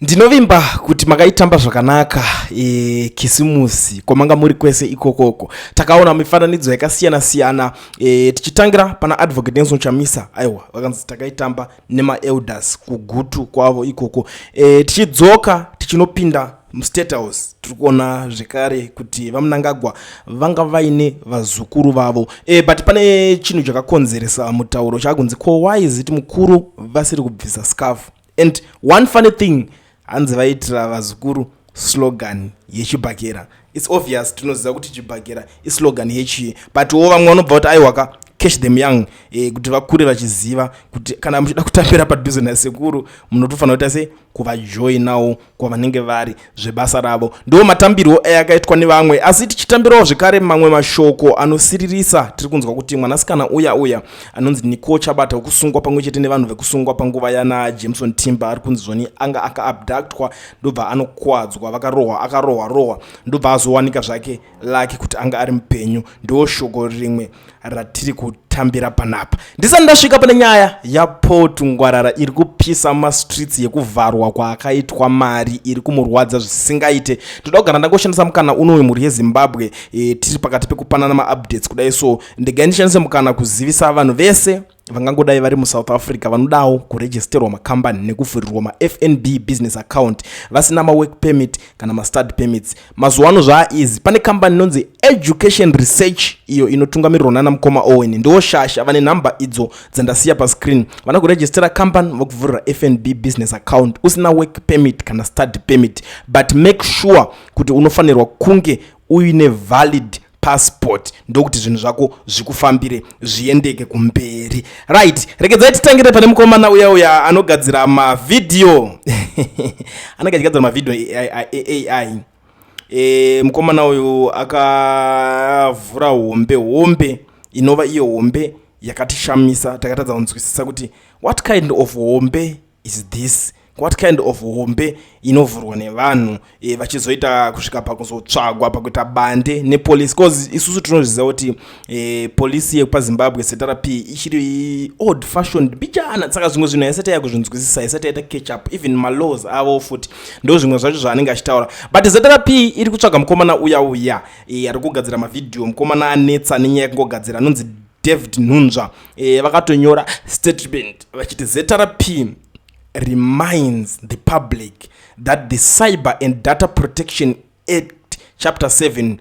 Ndinovimba kuti makaitamba zvakanaka kisimusi kwamanga muri kwese ikokoko. Takaona mifananidzo yakasiyana siyana tichitangira pana advocate Nelson Chamisa. Aiwa vakanzi takaitamba nema elders kugutu kwavo ikoko. Tichidzoka tichinopinda State House turikuona zvekare kuti vaMnangagwa vanga vaine vazukuru vavo. But pane chinhu chakakonzeresa mutauro chakunzi ko why is it mukuru vasiri kubvisa scarf. And one funny thing, hanzi vaitira vazukuru slogan yechibhakera. It's obvious tunoziva kuti chibhakera islogan yechi, but vamwe vanobva kuti aiwaka catch them young, kuti vakure vachiziva kuti kana muchida kutambira padhuze nasekuru munotofanira kuti ase kuvajoinawo kwavanenge vari zvebasa ravo. Ndo matambirwo ayakaitwa nevamwe, asi tichitambirawo zvekare mamwe mashoko anosiririsa. Tiri kunzwa kuti mwanasikana uya anonzi Niko Chabata wekusungwa pamwe chete nevanhu vekusungwa panguva yana Jameson Timber ari kunzi zvoni anga akaabductwa ndobva anokwadzwa, akarohwa ndobva azowanika zvake lake kuti anga ari mupenyu. Ndo shoko rimwe ratiri kutambira panapa. Ndisati ndasvika pane nyaya yaPotungwarara iri kupisa mastreets yekuvharwa kwaakaitwa mari iri kumurwadza zvisingaite. Toda kugara ndangoshandisa mukana unoyu mhuri yeZimbabwe, tiri pakati pekupanana maupdates kudai, so ndigai ndishandise mukana kuzivisa vanhu vese vangangodai vari muSouth Africa vanodawo kuregisterwa makambani nekuvhurirwa maFNB business account vasina mawork permit kana mastad permits. Mazuva ano zvaizi pane kambani inonzi Education Research iyo inotungamirirwa nana Mukoma Owen. Ndo shasha vane namba idzo dzandasiya pascreen. Vana kuregistera kambani vokuvhurira FNB business account usina work permit kana stud permit, but make sure kuti unofanirwa kunge uine valid passport ndokuti zvinhu zvako zvikufambire zviendeke kumberi. Right, regedzai titangire pane mukomana uya anogadzira mavideo anogadzira mavideo AI. Mukomana uyu akavhura hombe inova iyo hombe yakatishamisa. Takatadza kunzwisisa kuti what kind of hombe is this, what kind of hombe inovhurwa nevanhu vachizoita kusvika pakuzotsvagwa pakuita bande nepolisi. Cause isusu tinozviziva kuti polisi yepaZimbabwe ZRP ichiri old fashioned bichana, saka zvimwe zvinhu haisati yakuzvinzwisisa, haisati yaita catch up, even malaws avo futi ndo zvimwe zvacho zvaanenge achitaura. But ZRP iri kutsvaga mukomana uya ari kugadzira mavideo, mukomana anetsa nenyaya yekungogadzira anonzi David Nunzva. Vakatonyora statement vachiti ZRP reminds the public that the Cyber and Data Protection Act Chapter 7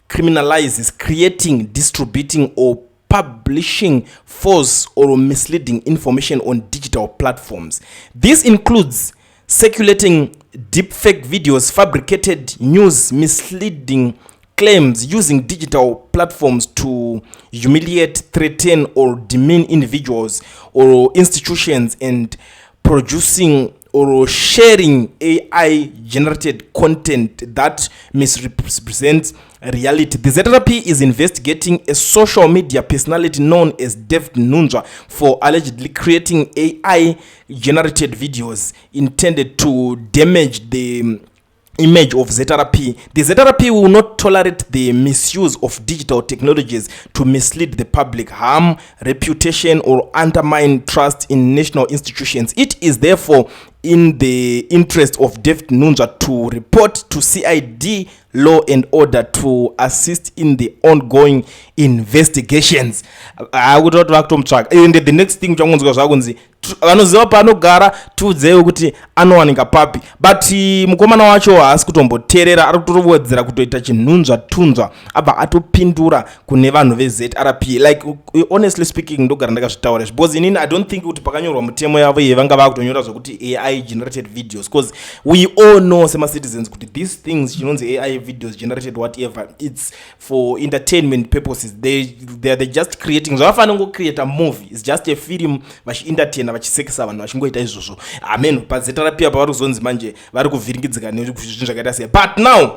criminalizes creating, distributing or publishing false or misleading information on digital platforms. This includes circulating deepfake videos, fabricated news, misleading claims, using digital platforms to humiliate, threaten or demean individuals or institutions, and producing or sharing AI generated content that misrepresents reality. The ZRP is investigating a social media personality known as David Nunzva for allegedly creating AI generated videos intended to damage the image of ZRP. The ZRP will not tolerate the misuse of digital technologies to mislead the public, harm reputation or undermine trust in national institutions. It is therefore in the interest of David Nunzva to report to CID Law and Order to assist in the ongoing investigations. And the next thing vanoziva paanogara tiudzewo kuti anowanika papi, but mukomana wacho haasi kutomboteerera, ari kutowedzera kutoita chinhunzva tunzva abva atopindura kune vanhu veZRP. Like honestly speaking ndogara ndakazvitaura because inini I don't think kuti pakanyorwa mutemo yavo vanga vakutonyora zvokuti AI generated videos, because we all know sema citizens kuti these things chinonzi AI videos generated whatever, it's for entertainment purposes. They're just creating, zvavafanira ngocreate a movie, it's just a film vachientertaina vachisekesa vanhu vachingoita izvozvo. Amen. PaZRP apa vari kuzonzi manje vari kuvhiringidzika nezvinhu zvakaita sei. But now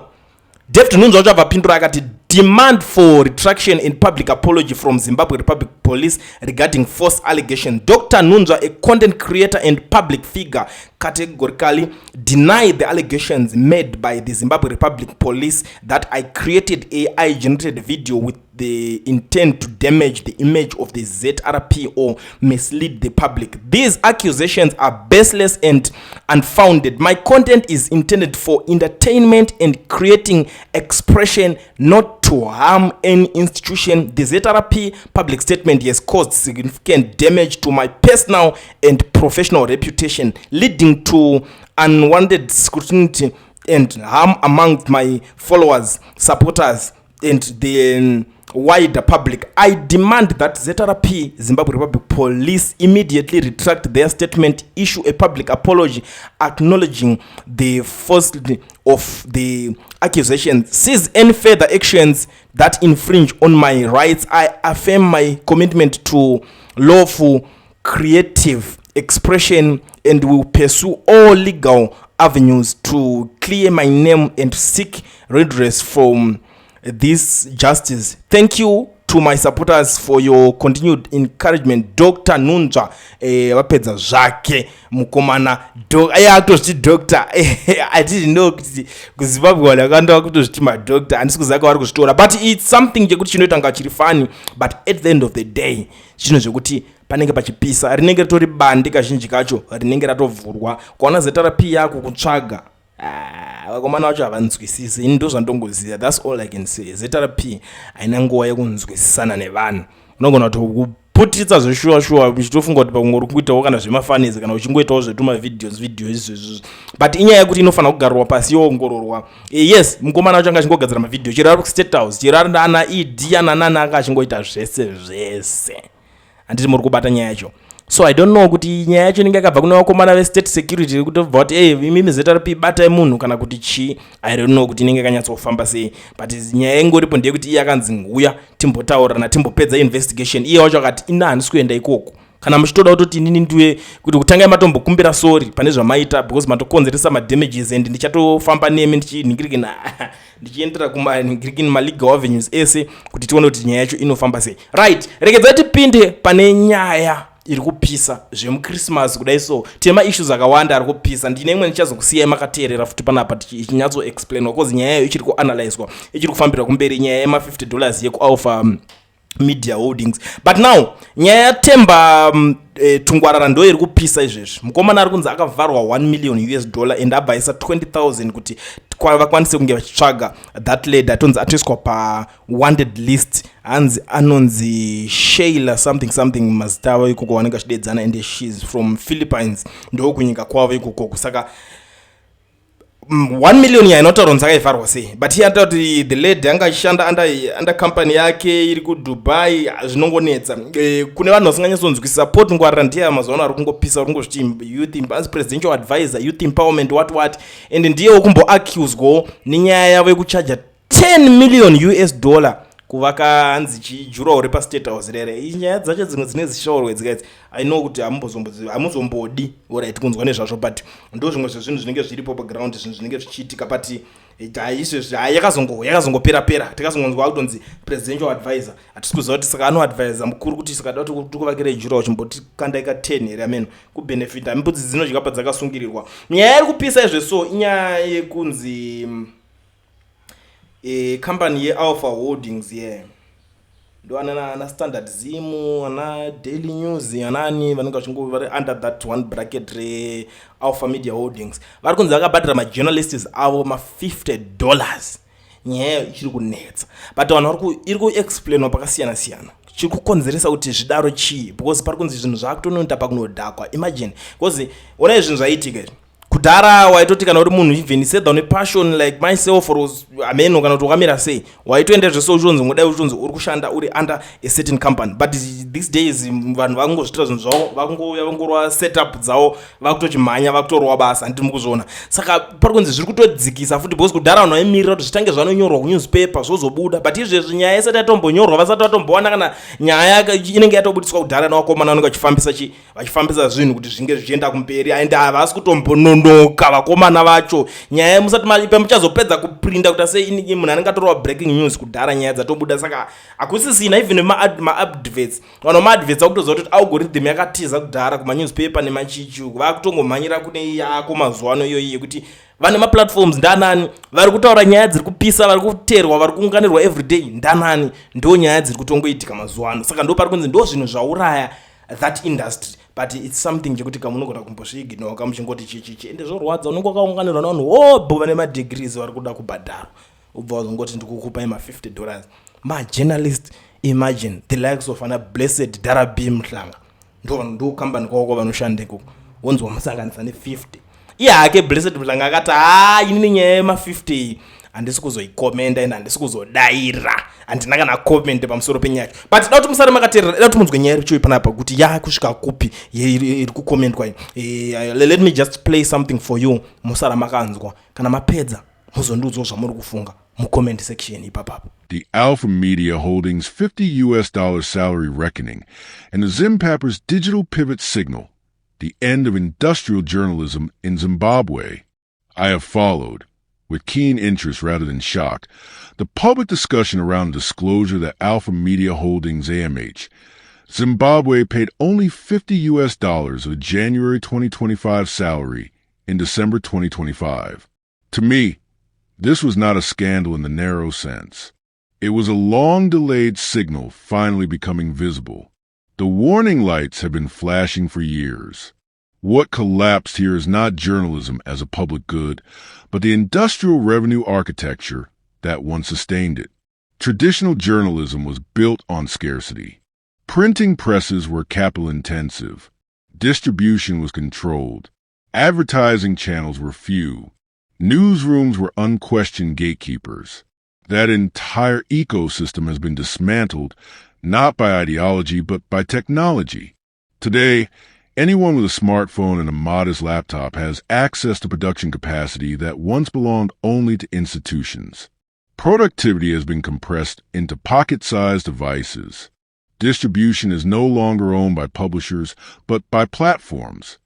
David Nunzva wachabva apindura akati demand for retraction and public apology from Zimbabwe Republic Police regarding false allegation. Dr. Nunzva, a content creator and public figure, categorically denied the allegations made by the Zimbabwe Republic Police that I created AI generated video with they intend to damage the image of the ZRP or mislead the public. These accusations are baseless and unfounded. My content is intended for entertainment and creating expression, not to harm any institution. The ZRP public statement has caused significant damage to my personal and professional reputation, leading to unwanted scrutiny and harm among my followers, supporters, and the wider public. I demand that ZRP, Zimbabwe Republic Police, immediately retract their statement, issue a public apology acknowledging the falsity of the accusations, cease any further actions that infringe on my rights. I affirm my commitment to lawful creative expression and will pursue all legal avenues to clear my name and seek redress from this justice. Thank you to my supporters for your continued encouragement. Dr. Nunja wapedza zvake mukomana akutozviti doctor. I didn't know kuti kuZimbabwe vakanda kutozviti madoctor, handisi kuziva kwavari kuzvitora, but it's something chekuti chinoita nga chiri funny, but at the end of the day chinhu zvekuti panenge pachipisa, rinenge ritori bandi kazhinji kacho rinenge ratovhurwa. Kwaona ZRP yako kutsvaga vakomana vacho havanzwisisi. Ini ndo zvandongoziva, that's all I can say. ZRP haina nguva yekunzwisisana nevanhu, unogona kutoputitsa zveshuwa uchitofunga kuti pamwe uri kuitawo kana zvemafanizi kana uchingoitawo zvetuma video izvezvo, but inyaya yekuti inofanira kugarwa pasi yoongororwa. Yes, mukomana wacho anga achingogadzira mavideo, chero ari kustate house, chero ari ana ED ananana anga achingoita zvese. Handiti muri kubata nyaya yacho. So I don't know kuti nyaya yacho inenge yakabva kuna vakomana ve-state security kuti bva kuti imimi ZRP batai munhu kana kuti chi. I don't know kuti inenge yakanyatsofamba sei, but nyaya ingoripo ndeyekuti iye akanzi nguya timbotaurana timbopedza investigation. Iye wacho akati ina handisi kuenda ikoko, kana muchitoda kutoti inini ndiwe kuti kutangai matombokumbira sorry pane zvamaita because matokonzeresa madamages and ndichatofamba nemi ndichiendera kumanhingirikini malegal avenues ese kuti tione kuti nyaya yacho inofamba sei. Right, regedzai tipinde pane nyaya iri kupisa zvemuChristmas kudai. So tema issues akawanda ari kupisa. Ndine imwe ndichazokusiyai makateerera futi panapa tichinyatso explainwa because nyaya yayo ichiri kuanalyzwa, ichiri kufambira kumberi, nyaya yema $50 yekualpha media holdings. But now nyaya yatemba Tungwarara ndo iri kupisa izvezvi. Mukomana ari kunzi akavharwa $1 million and abhaisa 20,000 kuti vakwanise kunge vachitsvaga that lady atonzi atoiswa pa wanted list. Hanzi anonzi Sheila something mazita avo ikoko vanenge vachidedzana, and she's from Philippines, ndo kunyika kwavo ikoko. Saka 1 million yainotaura kunzi akaivharwa sei, but here ata kuti the lady anga achishanda under company yake iri kuDubai. Zvinongonetsa kune vanhu vasinganyatsonzwisisa. Tungwarara ndiye mazuva ari kungopisa, uri kungozviti youth as presidential advisor, youth empowerment what, and ndiyewo kumboaccuswawo nenyaya yavo yekuchaja $10 million kuvaka hanzi chijurawo repa state house rere. Inyaya dzacho dzimwe dzine zishaurwe dzikaidzi. I know kuti hamuzombodi alright kunzwa nezvazvo, but ndo zvimwe zvezvinhu zvinenge zviripo paground, zvinhu zvinenge zvichiitika, but izvezvi yakazongopera tikazongonzwa kutonzi presidential advisor. Hatisi kuziva kuti saka anoadvisa mukuru kuti saka da tikuvakira jurawo chimboti kandaika 10 here ameno kubenefita mbudzi dzinodya pa dzakasungirirwa. Nyaya iri kupisa izve. So inyaya yekunzi company yeAlpha Holdings ndo ana Standard Zimu, ana Daily News, anani vanenge vachingova vari under that one bracket reAlpha Media Holdings. Vari kunzi vakabhadhira majournalists avo $50. Nyaya ichiri kunetsa, but vanhu iri kuexplainwa pakasiyana-siyana. Chiri kukonzeresa kuti zvidaro chii, because pari kunzi zvinhu zvakutonoita pakunodhakwa. Imagine, because onai zvinhu zvaitika kudhara waitoti kana uri munhu even said down a passion like myself or ameno kana kuti wakamira sei waitoenda zvese uchonzi ngodai uchonzi uri kushanda uri under a certain company, but these days vanhu vakungozvitira zvinhu zvavo vakungorwa setup dzavo vakutochimhanya vakutorwa basa. Handiti mukuzviona. Saka pari kunzi zviri kutodzikisa futi because kudhara vanhu vaimirira kuti zvitange zvanonyorwa kunewspaper zvozobuda, but izvezvi nyaya isati yatombonyorwa vasati vatombowana kana nyaya inenge yatobudiswa kudhara nevakomana vanenge vachifambisa zvinhu kuti zvinge zvichienda kumberi and havasi kutombonondo kunoka vakomana vacho. Nyaya musati malipa muchazopedza kuprinta kuti sei ini munhu anenge atorwa breaking news kudhara nyaya dzatobuda. Saka hakusisina even ma-adverts vanhu ma-adverts akutoziva kuti algorithm yakatiza kudhara kuma-newspaper nemachichu vakutongomhanyira kune yako mazuva ano iyoyi yekuti vane maplatforms ndanani vari kutaura nyaya dziri kupisa, vari kuteerwa, vari kuunganirwa everyday ndanani, ndo nyaya dziri kutongoitika mazuva ano. Saka ndo pari kunzi ndo zvinhu zvauraya that industry, but it's something chekuti kamunogona kumbozviignora kamuchingoti chichichi ende zvorwadza. Unenge wakaunganirwa navanhu hobho vane madegrees vari kuda kubhadhara, ubva wazongoti ndikukupai $50. Ma-journalist, imagine the likes of ana blessed ZRP Mhlanga ndo kambani kwako vanoshanda ikoko, wonzi wamusanganisa ne-50. Iye hake blessed Mhlanga akati inini nyaya yema-50 handisi kuzoikomenda ende handisi kuzodaira, handina kana comment pamusoro penyaya. But da kuti musare makateerera, da kuti munzwe nyaya iri kuchiuya panapa kuti kusvika kupi iri kukomendwa iyi. Let me just play something for you, musara makanzwa. Kana mapedza muzondiudzawo zvamuri kufunga mucomment section ipapapo. The Alpha Media Holdings $50 salary reckoning and the Zimpappers digital pivot signal the end of industrial journalism in Zimbabwe. I have followed, with keen interest rather than shock, the public discussion around the disclosure that Alpha Media Holdings AMH, Zimbabwe paid only $50 of January 2025 salary in December 2025. To me, this was not a scandal in the narrow sense. It was a long-delayed signal finally becoming visible. The warning lights have been flashing for years. What collapsed here is not journalism as a public good, but the industrial revenue architecture that once sustained it. Traditional journalism was built on scarcity. Printing presses were capital-intensive. Distribution was controlled. Advertising channels were few. Newsrooms were unquestioned gatekeepers. That entire ecosystem has been dismantled, not by ideology, but by technology. Today, anyone with a smartphone and a modest laptop has access to production capacity that once belonged only to institutions. Productivity has been compressed into pocket-sized devices. Distribution is no longer owned by publishers, but by platforms.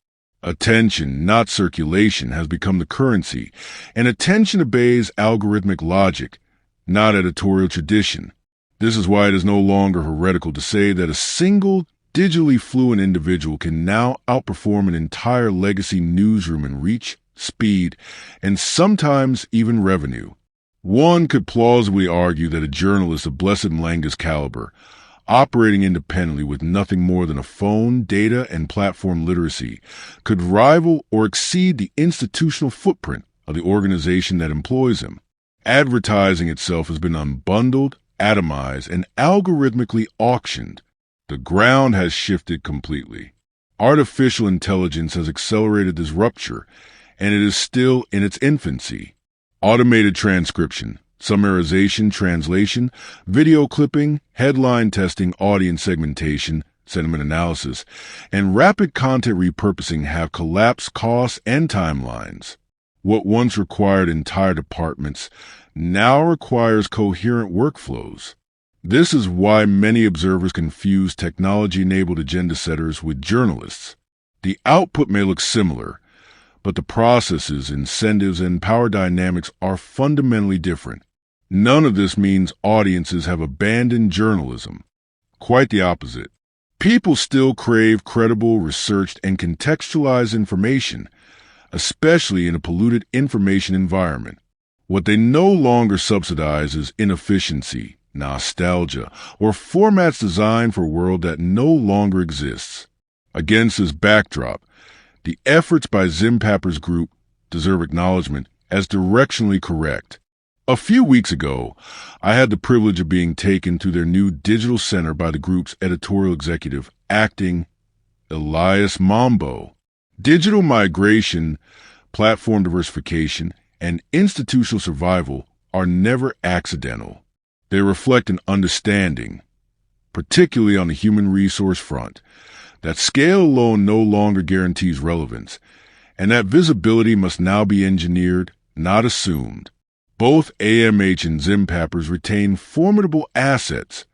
Attention, not circulation, has become the currency, and attention obeys algorithmic logic, not editorial tradition. This is why it is no longer heretical to say that a single digitally fluent individual can now outperform an entire legacy newsroom in reach, speed, and sometimes even revenue. One could plausibly argue that a journalist of Blessed Mlanga's caliber, operating independently with nothing more than a phone, data, and platform literacy, could rival or exceed the institutional footprint of the organization that employs him. Advertising itself has been unbundled, atomized, and algorithmically auctioned. The ground has shifted completely. Artificial intelligence has accelerated this rupture, and it is still in its infancy. Automated transcription, summarization, translation, video clipping, headline testing, audience segmentation, sentiment analysis, and rapid content repurposing have collapsed costs and timelines. What once required entire departments now requires coherent workflows. This is why many observers confuse technology-enabled agenda setters with journalists. The output may look similar, but the processes, incentives, and power dynamics are fundamentally different. None of this means audiences have abandoned journalism. Quite the opposite. People still crave credible, researched, and contextualized information, especially in a polluted information environment. What they no longer subsidize is inefficiency, nostalgia, or formats designed for a world that no longer exists. Against this backdrop, the efforts by Zimpappers Group deserve acknowledgement as directionally correct. A few weeks ago, I had the privilege of being taken to their new digital center by the group's editorial executive, acting Elias Mambo. Digital migration, platform diversification, and institutional survival are never accidental. They reflect an understanding, particularly on the human resource front, that scale alone no longer guarantees relevance, and that visibility must now be engineered, not assumed. Both AMH and Zimpappers retain formidable assets,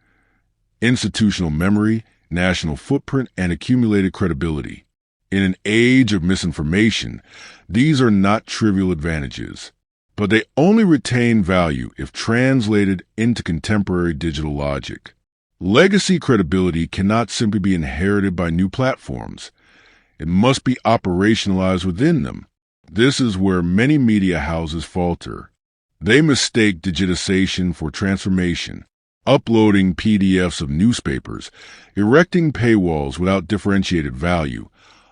institutional memory, national footprint, and accumulated credibility. In an age of misinformation, these are not trivial advantages, but they only retain value if translated into contemporary digital logic. Legacy credibility cannot simply be inherited by new platforms. It must be operationalized within them. This is where many media houses falter. They mistake digitization for transformation, uploading PDFs of newspapers, erecting paywalls without differentiated value,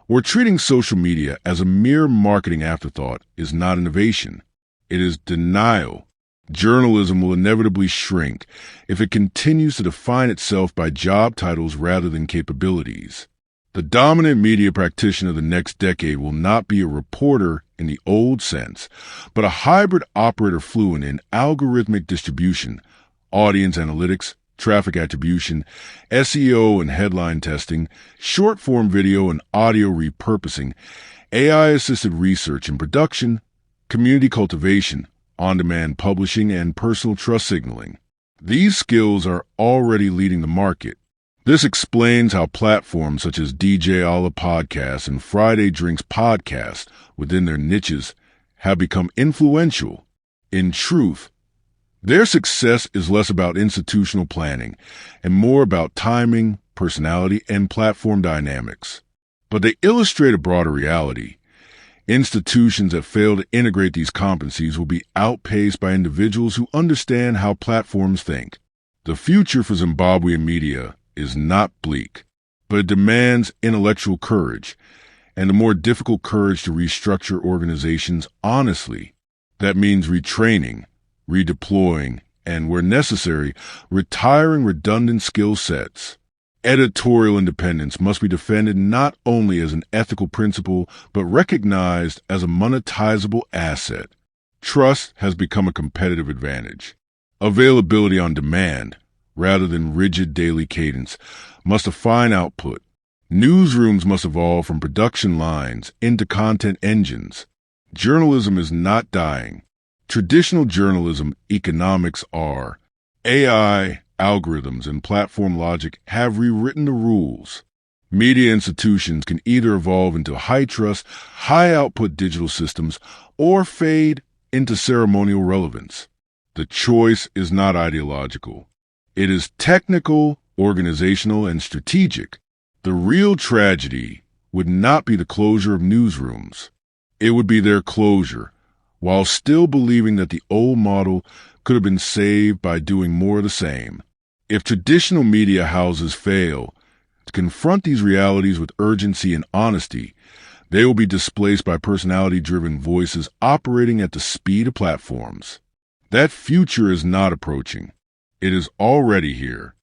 or treating social media as a mere marketing afterthought is not innovation. It is denial. Journalism will inevitably shrink if it continues to define itself by job titles rather than capabilities. The dominant media practitioner of the next decade will not be a reporter in the old sense, but a hybrid operator fluent in algorithmic distribution, audience analytics, traffic attribution, SEO and headline testing, short-form video and audio repurposing, AI-assisted research and production, community cultivation, on-demand publishing, and personal trust signaling. These skills are already leading the market. This explains how platforms such as DJ Alla Podcast and Friday Drinks Podcast within their niches have become influential. In truth, their success is less about institutional planning and more about timing, personality, and platform dynamics. But they illustrate a broader reality. Institutions that fail to integrate these competencies will be outpaced by individuals who understand how platforms think. The future for Zimbabwean media is not bleak, but it demands intellectual courage and the more difficult courage to restructure organizations honestly. That means retraining, redeploying, and where necessary, retiring redundant skill sets. Editorial independence must be defended not only as an ethical principle, but recognized as a monetizable asset. Trust has become a competitive advantage. Availability on demand, rather than rigid daily cadence, must define output. Newsrooms must evolve from production lines into content engines. Journalism is not dying. Traditional journalism economics are. AI, algorithms, and platform logic have rewritten the rules. Media institutions can either evolve into high-trust, high-output digital systems or fade into ceremonial relevance. The choice is not ideological. It is technical, organizational, and strategic. The real tragedy would not be the closure of newsrooms. It would be their closure, while still believing that the old model could have been saved by doing more of the same. If traditional media houses fail to confront these realities with urgency and honesty, they will be displaced by personality-driven voices operating at the speed of platforms. That future is not approaching. It is already here.